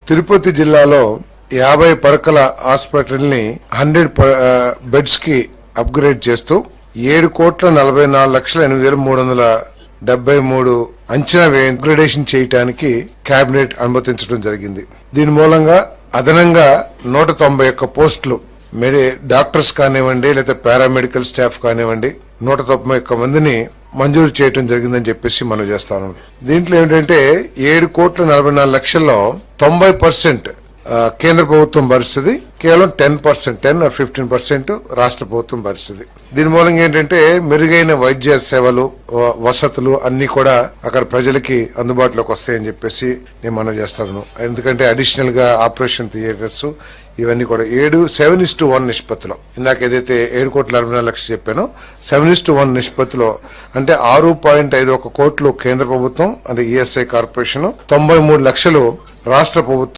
తిరుపతి జిల్లాలో 50 పడకల హాస్పిటల్ ని 100 బెడ్స్ కి అప్గ్రేడ్ చేస్తూ 7,44,08,373 అంచనా వ్యయం అప్గ్రేడేషన్ చేయడానికి కేబినెట్ అనుమతించడం జరిగింది. దీని మూలంగా అదనంగా 191 పోస్టులు డాక్టర్స్ కానివ్వండి లేదా పారామెడికల్ స్టాఫ్ కానివ్వండి 191 మందిని మంజూరు చేయడం జరిగిందని చెప్పేసి మనం చేస్తాను. దీంట్లో ఏంటంటే 7,44,00,000లో 90% కేంద్ర ప్రభుత్వం భరిస్తుంది, కేవలం 10% 10 or 15% రాష్ట్ర ప్రభుత్వం భరిస్తుంది. దీని మూలంగా ఏంటంటే మెరుగైన వైద్య సేవలు, వసతులు అన్ని కూడా అక్కడ ప్రజలకి అందుబాటులోకి వస్తాయని చెప్పేసి నేను మనం చేస్తాను. ఎందుకంటే అడిషనల్ గా ఆపరేషన్ థియేటర్స్ ఇవన్నీ కూడా 7:1 నిష్పత్తిలో, ఇందాక ఏదైతే 7,44,00,000 చెప్పానో 7:1 నిష్పత్తిలో, అంటే 6.51 కోట్లు కేంద్ర ప్రభుత్వం అంటే ఈఎస్ఐ కార్పొరేషన్, 93 లక్షలు రాష్ట్ర ప్రభుత్వం